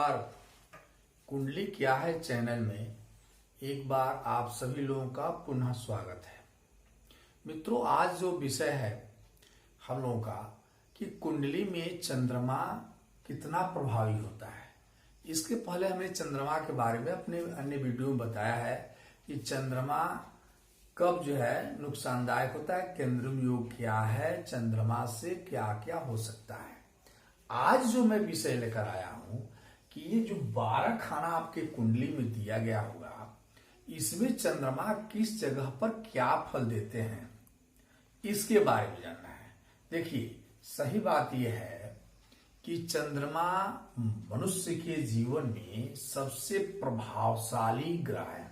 नमस्कार। कुंडली क्या है चैनल में एक बार आप सभी लोगों का पुनः स्वागत है। मित्रों, आज जो विषय है हम लोगों का कि कुंडली में चंद्रमा कितना प्रभावी होता है। इसके पहले हमने चंद्रमा के बारे में अपने अन्य वीडियो में बताया है कि चंद्रमा कब जो है नुकसानदायक होता है, केंद्रम योग क्या है, चंद्रमा से क्या क्या हो सकता है। आज जो मैं विषय लेकर आया हूं कि ये जो 12 खाना आपके कुंडली में दिया गया होगा, इसमें चंद्रमा किस जगह पर क्या फल देते हैं, इसके बारे में जानना है। देखिए, सही बात यह है कि चंद्रमा मनुष्य के जीवन में सबसे प्रभावशाली ग्रह है।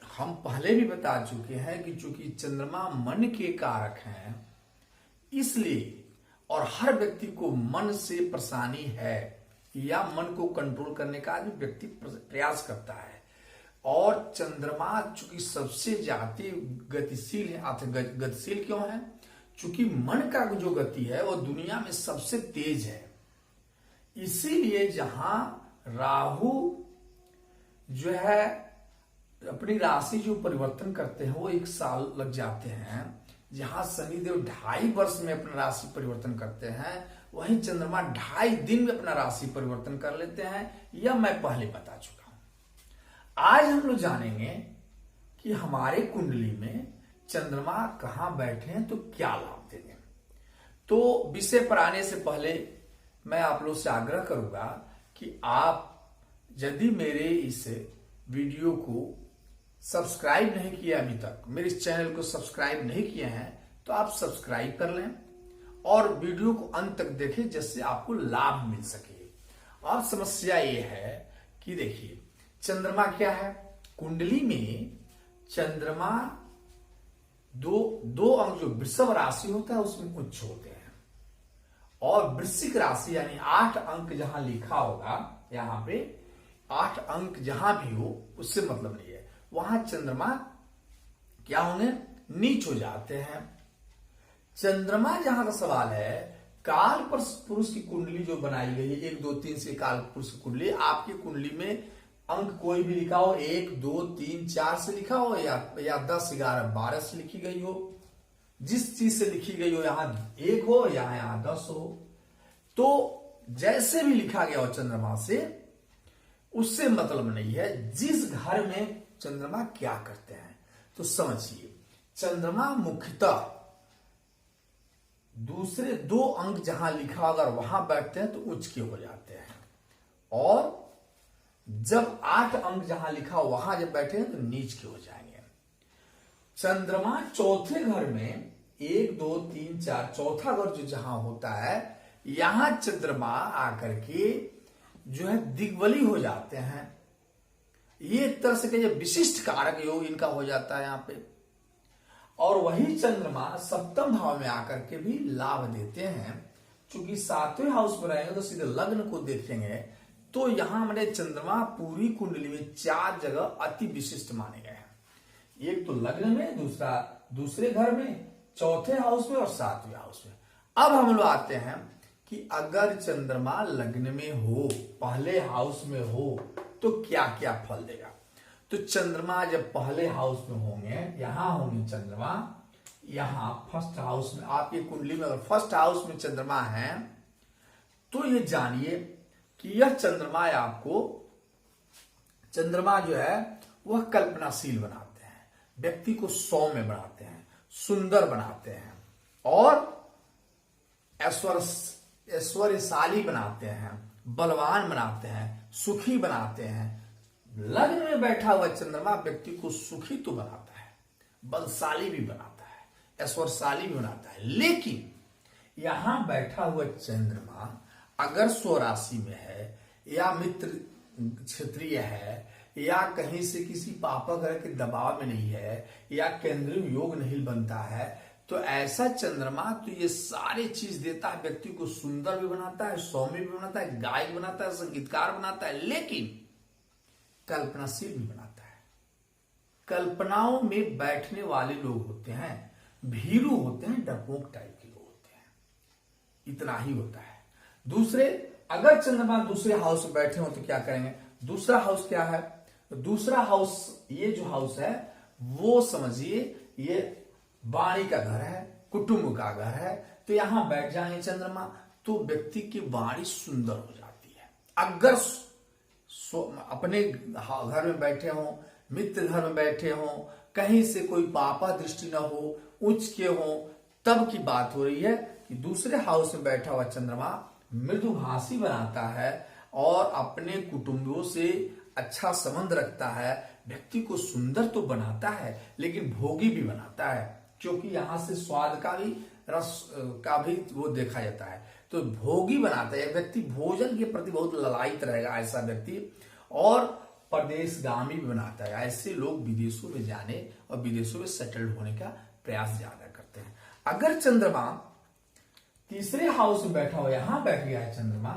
हम पहले भी बता चुके हैं कि चूंकि चंद्रमा मन के कारक हैं, इसलिए और हर व्यक्ति को मन से परेशानी है या मन को कंट्रोल करने का भी व्यक्ति प्रयास करता है। और चंद्रमा चूंकि सबसे ज्यादा गतिशील है। गतिशील क्यों है? चूंकि मन का जो गति है वो दुनिया में सबसे तेज है। इसीलिए जहां राहु जो है अपनी राशि जो परिवर्तन करते हैं वो 1 साल लग जाते हैं, जहां शनिदेव 2.5 वर्ष में अपना राशि परिवर्तन करते हैं, वहीं चंद्रमा 2.5 दिन में अपना राशि परिवर्तन कर लेते हैं। यह मैं पहले बता चुका हूं। आज हम लोग जानेंगे कि हमारे कुंडली में चंद्रमा कहां बैठे हैं तो क्या लाभ देंगे। तो विषय पर आने से पहले मैं आप लोग से आग्रह करूंगा कि आप यदि मेरे इस वीडियो को सब्सक्राइब नहीं किया, अभी तक मेरे इस चैनल को सब्सक्राइब नहीं किए हैं, तो आप सब्सक्राइब कर लें और वीडियो को अंत तक देखें जिससे आपको लाभ मिल सके। अब समस्या ये है कि देखिए, चंद्रमा क्या है कुंडली में। चंद्रमा दो अंक जो वृषभ राशि होता है उसमें उच्च होते हैं, और वृश्चिक राशि यानी 8 अंक जहां लिखा होगा, यहां पे 8 अंक जहां भी हो उससे मतलब नहीं है, वहां चंद्रमा क्या होंगे, नीच हो जाते हैं। चंद्रमा जहां का सवाल है, काल पुरुष की कुंडली जो बनाई गई है 1 2 3 से काल पुरुष की कुंडली, आपकी कुंडली में अंक कोई भी लिखा हो, 1 2 3 4 से लिखा हो या 10 11 12 से लिखी गई हो, जिस चीज से लिखी गई हो, यहां 1 हो यहां 10 हो, तो जैसे भी लिखा गया हो चंद्रमा से, उससे मतलब नहीं है। जिस घर में चंद्रमा क्या करते हैं तो समझिए, चंद्रमा मुख्यतः दूसरे 2 अंक जहां लिखा अगर वहां बैठते हैं तो उच्च के हो जाते हैं, और जब 8 अंक जहां लिखा वहां जब बैठे हैं तो नीच के हो जाएंगे। चंद्रमा चौथे घर में 1 2 3 4 चौथा घर जो जहां होता है, यहां चंद्रमा आकर के जो है दिग्बली हो जाते हैं। ये एक तरह से कहिए विशिष्ट कारक योग इनका हो जाता है यहां पे। और वही चंद्रमा 7वें भाव में आकर के भी लाभ देते हैं। चूंकि 7वें हाउस में रहेंगे तो सीधे लग्न को देखेंगे, तो यहां हमारे चंद्रमा पूरी कुंडली में 4 जगह अति विशिष्ट माने गए हैं। एक तो लग्न में, दूसरा दूसरे घर में, चौथे हाउस में और 7वें हाउस में। अब हम लोग आते हैं कि अगर चंद्रमा लग्न में हो, पहले हाउस में हो, तो क्या क्या फल देगा। तो चंद्रमा जब पहले हाउस में होंगे, यहां होंगे चंद्रमा, यहां फर्स्ट हाउस में, आपकी कुंडली में अगर फर्स्ट हाउस में चंद्रमा है तो ये जानिए कि यह चंद्रमा आपको, चंद्रमा जो है वह कल्पनाशील बनाते हैं, व्यक्ति को सौम्य बनाते हैं, सुंदर बनाते हैं, और ऐश्वर्यशाली बनाते हैं, बलवान बनाते हैं, सुखी बनाते हैं। लग्न में बैठा हुआ चंद्रमा व्यक्ति को सुखी तो बनाता है, बलशाली भी बनाता है, ऐश्वर्यशाली भी बनाता है। लेकिन यहां बैठा हुआ चंद्रमा अगर स्वराशि में है, या मित्र क्षेत्रीय है, या कहीं से किसी पापा ग्रह के दबाव में नहीं है, या केंद्रीय योग नहीं बनता है, तो ऐसा चंद्रमा तो ये सारी चीज देता है। व्यक्ति को सुंदर भी बनाता है, सौम्य भी बनाता है, गायक बनाता है, संगीतकार बनाता है, लेकिन कल्पनाशील भी बनाता है। कल्पनाओं में बैठने वाले लोग होते हैं, भीरू होते हैं, डरपोक टाइप के लोग होते हैं, इतना ही होता है। दूसरे अगर चंद्रमा दूसरे हाउस में बैठे हो तो क्या करेंगे? दूसरा हाउस क्या है? दूसरा हाउस, ये जो हाउस है वो समझिए ये वाणी का घर है, कुटुंब का घर है। तो यहां बैठ जाएंगे चंद्रमा तो व्यक्ति की वाणी सुंदर हो जाती है। अगर अपने घर में बैठे हो, मित्र घर में बैठे हो, कहीं से कोई पापा दृष्टि न हो, उच्च के हो, तब की बात हो रही है कि दूसरे हाउस में बैठा हुआ चंद्रमा मृदुभाषी बनाता है और अपने कुटुंबों से अच्छा संबंध रखता है। व्यक्ति को सुंदर तो बनाता है लेकिन भोगी भी बनाता है, क्योंकि यहां से स्वाद का भी, रस का भी वो देखा जाता है। तो भोगी बनाता है व्यक्ति, भोजन के प्रति बहुत ललायित रहेगा ऐसा व्यक्ति, और परदेशगामी भी बनाता है। ऐसे लोग विदेशों में जाने और विदेशों में सेटल्ड होने का प्रयास ज्यादा करते हैं। अगर चंद्रमा तीसरे हाउस में बैठा हो, यहां बैठ गया है चंद्रमा,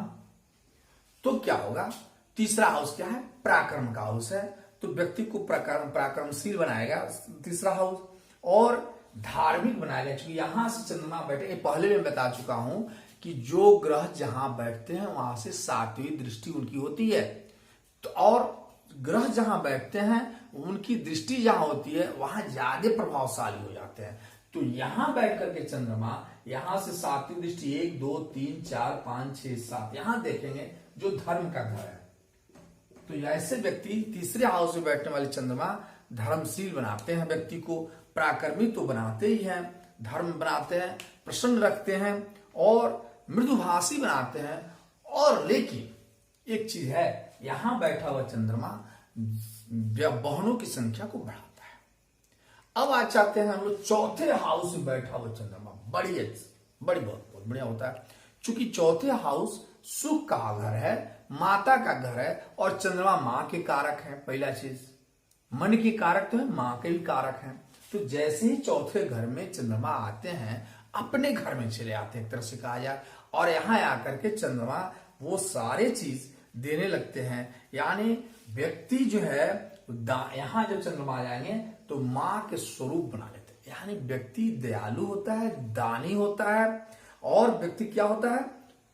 तो क्या होगा? तीसरा हाउस क्या है? पराक्रम का हाउस है। तो व्यक्ति को पराक्रमशील बनाएगा तीसरा हाउस, और धार्मिक बनाएगा। क्योंकि यहां से चंद्रमा बैठे, पहले मैं बता चुका हूं कि जो ग्रह जहां बैठते हैं वहां से सातवीं दृष्टि उनकी होती है। तो और ग्रह जहां बैठते हैं उनकी दृष्टि जहां होती है वहां ज्यादा प्रभावशाली हो जाते हैं। तो यहां बैठ करके चंद्रमा, यहां से सातवीं दृष्टि 1 2 3 4 5 6 7 यहां देखेंगे जो धर्म का घर है। तो ऐसे व्यक्ति तीसरे हाउस में बैठने वाले चंद्रमा धर्मशील बनाते हैं, व्यक्ति को पराक्रमी तो बनाते ही हैं, धर्म बनाते हैं, प्रसन्न रखते हैं और मृदुभाषी बनाते हैं। और लेकिन एक चीज है, यहां बैठा हुआ चंद्रमा बहनों की संख्या को बढ़ाता है। अब आज चाहते हैं हम लोग चौथे हाउस में बैठा हुआ चंद्रमा, बड़ी बहुत बढ़िया होता है। चूंकि चौथे हाउस सुख का घर है, माता का घर है, और चंद्रमा मां के कारक है। पहला चीज, मन के कारक तो है, मां के भी कारक हैं। तो जैसे ही चौथे घर में चंद्रमा आते हैं, अपने घर में चले आते हैं एक तरह से कहा जाए, और यहां आकर के चंद्रमा वो सारे चीज देने लगते हैं। यानी व्यक्ति जो है यहां जब चंद्रमा आ जाएंगे तो मां के स्वरूप बना लेते हैं। यानी व्यक्ति दयालु होता है, दानी होता है, और व्यक्ति क्या होता है?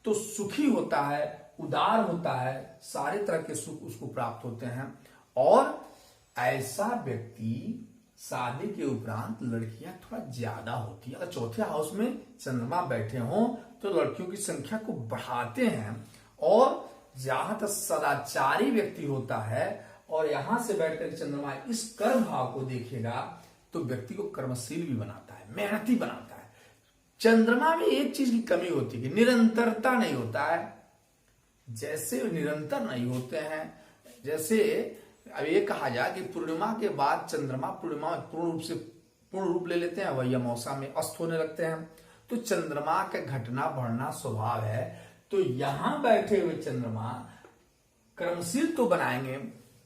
तो सुखी होता है, उदार होता है, सारे तरह के सुख उसको प्राप्त होते हैं। और ऐसा व्यक्ति शादी के उपरांत लड़कियां थोड़ा ज्यादा होती है। अगर चौथे हाउस में चंद्रमा बैठे हों तो लड़कियों की संख्या को बढ़ाते हैं। और जहां तक सदाचारी व्यक्ति होता है और यहां से बैठकर चंद्रमा इस कर्म भाव को देखेगा तो व्यक्ति को कर्मशील भी बनाता है, मेहनती बनाता है। चंद्रमा में एक चीज की कमी होती है कि निरंतरता नहीं होता है। जैसे निरंतर नहीं होते हैं, जैसे अब ये कहा जाए कि पूर्णिमा के बाद चंद्रमा पूर्णिमा पूर्ण रूप ले लेते हैं, वही अमावस्या में अस्त होने लगते हैं। तो चंद्रमा का घटना बढ़ना स्वभाव है। तो यहां बैठे हुए चंद्रमा कर्मशील तो बनाएंगे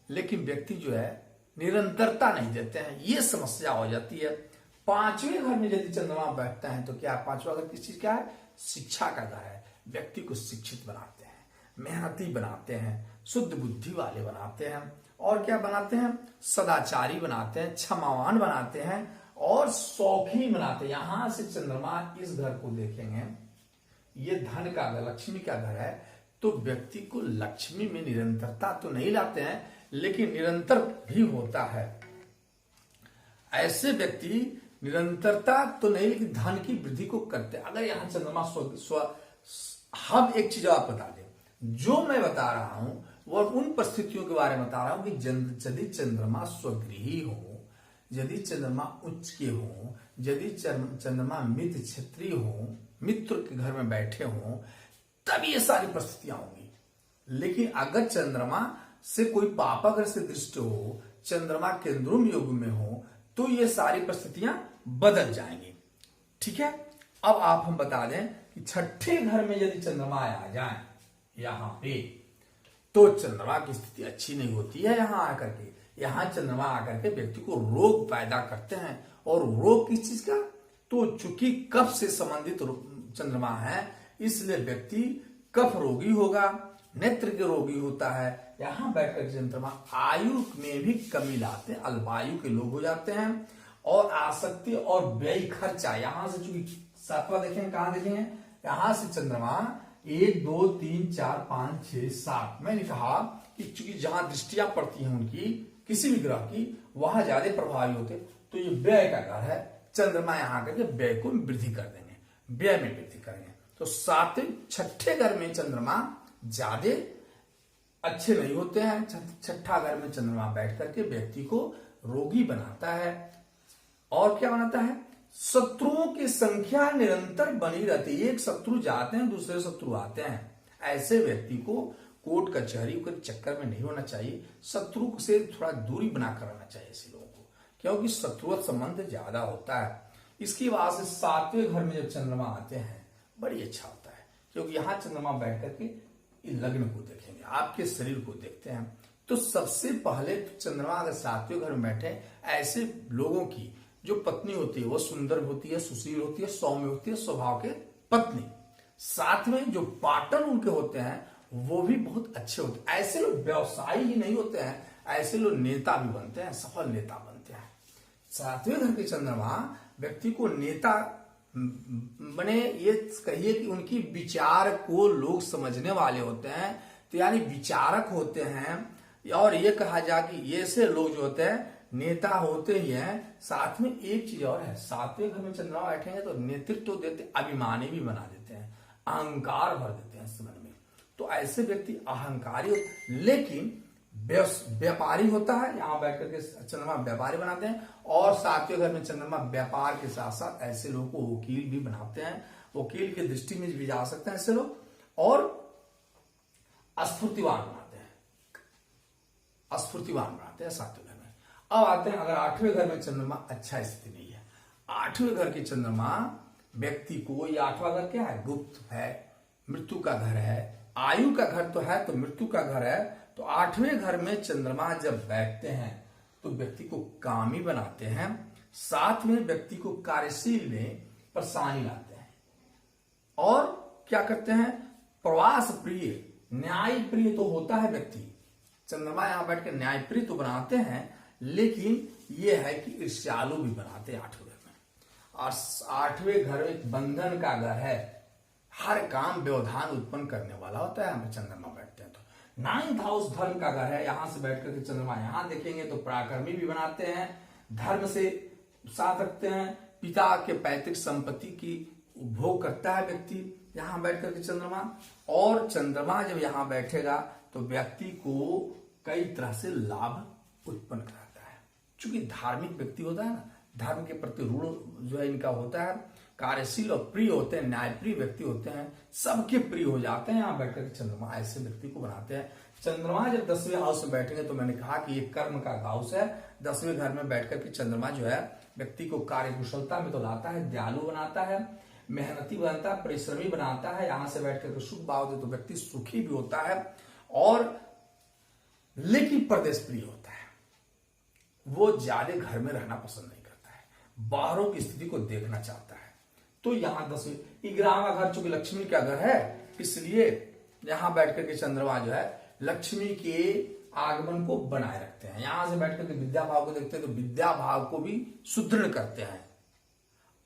लेकिन व्यक्ति जो है निरंतरता नहीं देते हैं, ये समस्या हो जाती है। पांचवें घर में यदि चंद्रमा बैठता है तो क्या, पांचवा घर किस चीज का है? शिक्षा का घर है। व्यक्ति को शिक्षित बनाते हैं, मेहनती बनाते हैं, शुद्ध बुद्धि वाले बनाते हैं, और क्या बनाते हैं? सदाचारी बनाते हैं, क्षमावान बनाते हैं, और शौकीन बनाते हैं। यहां से चंद्रमा इस घर को देखेंगे, ये धन का घर, लक्ष्मी का घर है। तो व्यक्ति को लक्ष्मी में निरंतरता तो नहीं लाते हैं लेकिन निरंतर भी होता है। ऐसे व्यक्ति निरंतरता तो नहीं लेकिन धन की वृद्धि को करते हैं। अगर यहां चंद्रमा हम एक चीज आप बता दें, जो मैं बता रहा हूं वो उन परिस्थितियों के बारे में बता रहा हूं कि यदि चंद्रमा स्वगृही हो, यदि चंद्रमा उच्च के हो, यदि चंद्रमा मित्र क्षेत्रीय हो, मित्र के घर में बैठे हो, तब ये सारी परिस्थितियां होंगी। लेकिन अगर चंद्रमा से कोई पापाग्रह से दृष्टि हो, चंद्रमा केंद्रुम योग में हो, तो ये सारी परिस्थितियां बदल जाएंगी। ठीक है। अब आप हम बता दें कि छठे घर में यदि चंद्रमा आ जाए यहां पे, तो चंद्रमा की स्थिति अच्छी नहीं होती है। यहां आकर के, यहां चंद्रमा आकर के व्यक्ति को रोग पैदा करते हैं। और रोग किस चीज का? तो चूंकि कफ से संबंधित चंद्रमा है, इसलिए व्यक्ति कफ रोगी होगा, नेत्र के रोगी होता है। यहां बैठकर चंद्रमा आयु में भी कमी लाते हैं, अल्पायु के लोग हो जाते हैं। और आसक्ति और व्यय खर्चा, यहां से चूंकि सातवां देखें, कहां देखेंगे? यहां से चंद्रमा 1 2 3 4 5 6 7 मैंने कहा कि चूंकि जहां दृष्टियां पड़ती हैं उनकी किसी भी ग्रह की वहां ज्यादा प्रभावी होते, तो ये व्यय का घर है। चंद्रमा यहां करके व्यय को वृद्धि कर देंगे, व्यय में वृद्धि करेंगे। तो 6ठे घर में चंद्रमा ज्यादा अच्छे नहीं होते हैं। 6ठा घर में चंद्रमा बैठ करके व्यक्ति को रोगी बनाता है। और क्या बनाता है? शत्रुओं की संख्या निरंतर बनी रहती है। एक शत्रु जाते हैं, दूसरे शत्रु आते हैं। ऐसे व्यक्ति को कोर्ट कचहरी के चक्कर में नहीं होना चाहिए। शत्रु से थोड़ा दूरी बनाकर रहना चाहिए ऐसे लोगों को, क्योंकि शत्रुवत संबंध ज्यादा होता है। इसकी वजह से 7वें घर में जब चंद्रमा आते हैं बड़ी अच्छा होता है, क्योंकि यहां चंद्रमा बैठ करके लग्न को देखेंगे, आपके शरीर को देखते हैं। तो सबसे पहले चंद्रमा अगर 7वें घर में बैठे, ऐसे लोगों की जो पत्नी होती है वो सुंदर होती है, सुशील होती है, सौम्य होती है स्वभाव के पत्नी। साथ में जो पार्टनर उनके होते हैं वो भी बहुत अच्छे होते हैं। ऐसे लोग व्यवसायी ही नहीं होते हैं, ऐसे लोग नेता भी बनते हैं, सफल नेता बनते हैं। 7वें घर के चंद्रमा व्यक्ति को नेता बने, ये कहिए कि उनकी विचार को लोग समझने वाले होते हैं, तो यानी विचारक होते हैं। और ये कहा जाए कि ये से लोग जो होते हैं नेता होते ही हैं। साथ में एक चीज और है, 7वें घर में चंद्रमा बैठेंगे तो नेतृत्व देते, अभिमानी भी बना देते हैं, अहंकार भर देते हैं इस मन में। तो ऐसे व्यक्ति अहंकारी होते, लेकिन व्यापारी होता है। यहां बैठ करके चंद्रमा व्यापारी बनाते हैं। और 7वें घर में चंद्रमा व्यापार के साथ साथ ऐसे लोगों को वकील भी बनाते हैं, वकील की दृष्टि में भी जा सकते हैं ऐसे लोग। और स्फूर्तिवान बनाते हैं, स्फूर्तिवान बनाते हैं 7वें घर में। अब आते हैं, अगर 8वें घर में चंद्रमा अच्छा स्थिति नहीं है, 8वें घर के चंद्रमा व्यक्ति को, ये 8वां घर क्या है? गुप्त है, मृत्यु का घर है। आयु का घर तो है, तो मृत्यु का घर है। तो 8वें घर में चंद्रमा जब बैठते हैं तो व्यक्ति को कामी बनाते हैं, साथ में व्यक्ति को कार्यशील में परेशानी लाते हैं। और क्या करते हैं? प्रवास प्रिय, न्याय प्रिय तो होता है व्यक्ति। चंद्रमा यहां बैठ के न्याय प्रिय तो बनाते हैं, लेकिन यह है कि ईर्ष्यालु भी बनाते हैं 8वें घर में। और 8वें घर एक बंधन का घर है, हर काम व्यवधान उत्पन्न करने वाला होता है। हम चंद्रमा बैठते हैं तो 9th हाउस धर्म का घर है। यहां से बैठ करके चंद्रमा यहां देखेंगे तो पराक्रमी भी बनाते हैं, धर्म से साथ रखते हैं, पिता के पैतृक संपत्ति की उपभोग करता है व्यक्ति यहां बैठ करके चंद्रमा। और चंद्रमा जब यहां बैठेगा तो व्यक्ति को कई तरह से लाभ उत्पन्न कराता है। चूंकि धार्मिक व्यक्ति होता है ना, धर्म के प्रति ऋण जो है इनका होता है, कार्यशील और प्रिय होते हैं, न्यायप्रिय व्यक्ति होते हैं, सबके प्रिय हो जाते हैं। यहां बैठकर चंद्रमा ऐसे व्यक्ति को बनाते हैं। चंद्रमा जब 10वें हाउस में बैठेंगे तो मैंने कहा कि ये कर्म का हाउस है। 10वें घर में बैठकर के चंद्रमा जो है व्यक्ति को कार्य कुशलता में तो लाता है, दयालु बनाता है, मेहनती बनाता है, परिश्रमी बनाता है। यहां से बैठकर के सुख भाव दे तो व्यक्ति सुखी भी होता है। और लेकिन प्रदेश प्रिय होता है, वो ज्यादा घर में रहना पसंद नहीं करता है, बाहरों की स्थिति को देखना चाहता है। तो यहां 10वें 11वां घर चूंकि लक्ष्मी का घर है, इसलिए यहां बैठकर के चंद्रमा जो है लक्ष्मी के आगमन को बनाए रखते हैं। यहां से बैठकर के विद्या भाव को देखते हैं तो विद्या भाव को भी सुदृढ़ करते हैं।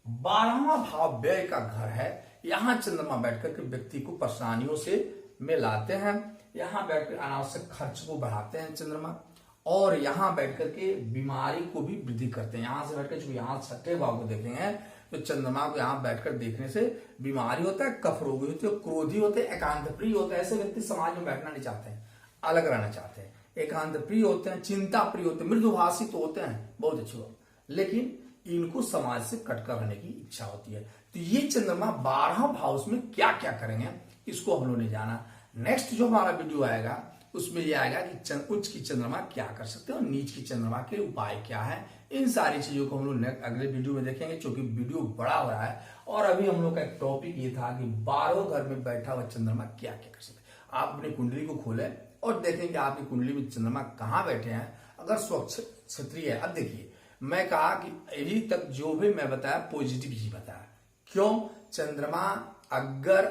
12वां भाव व्यय का घर है। यहां चंद्रमा बैठकर के व्यक्ति को परेशानियों से में लाते हैं। यहां बैठकर अनावश्यक खर्च को बढ़ाते हैं चंद्रमा। और यहां बैठकर के बीमारी को भी वृद्धि करते हैं। यहां से बैठकर जो यहां 6ठे भाव को देखेंगे तो चंद्रमा को यहां बैठकर देखने से बीमारी होता है, कफ रोगी होती है, क्रोधी होते हैं, एकांत प्रिय होते हैं। ऐसे व्यक्ति समाज में बैठना नहीं चाहते हैं, अलग रहना चाहते हैं, एकांत प्रिय होते हैं, चिंता प्रिय होते हैं, मृदुभाषी तो होते हैं, बहुत अच्छे होते हैं, लेकिन इनको समाज से कटकर रहने की इच्छा होती है। तो ये चंद्रमा 12 हाउस में क्या क्या करेंगे इसको हम लोगों ने जाना। नेक्स्ट जो हमारा वीडियो आएगा उसमें यह आएगा कि उच्च की चंद्रमा क्या कर सकते हैं और नीच की चंद्रमा के उपाय क्या है। इन सारी चीजों को हम लोग अगले वीडियो में देखेंगे, क्योंकि वीडियो बड़ा हो रहा है। और अभी हम लोग का एक टॉपिक ये था कि 12 घर में बैठा हुआ चंद्रमा क्या क्या कर सकते हैं। आप अपनी कुंडली को खोलें और देखें कि आपकी कुंडली में चंद्रमा कहाँ बैठे हैं। अगर स्वच्छ क्षत्रिय है, अब देखिए मैं कहा कि अभी तक जो भी मैं बताया पॉजिटिव ही बताया। क्यों? चंद्रमा अगर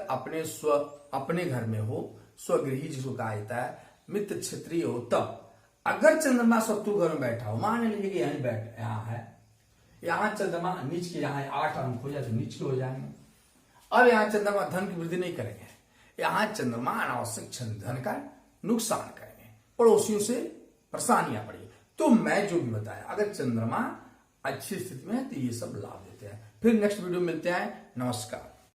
अपने घर में हो, स्वगृही जिसको कहा जाता है, मित्र क्षेत्रीय हो, तब अगर चंद्रमा शत्रु घर में बैठा हो, मान लीजिए कि यहीं बैठ यहां है, यहां चंद्रमा नीच के, यहां 8 अंक हो जाए तो नीच के हो जाएंगे। अब यहां चंद्रमा धन की वृद्धि नहीं करेंगे, यहां चंद्रमा अनावश्यक धन का नुकसान करेंगे, पड़ोसियों से परेशानियां पड़ी। तो मैं जो भी बताया, अगर चंद्रमा अच्छी स्थिति में है तो ये सब लाभ देते हैं। फिर नेक्स्ट वीडियो मिलते हैं। नमस्कार।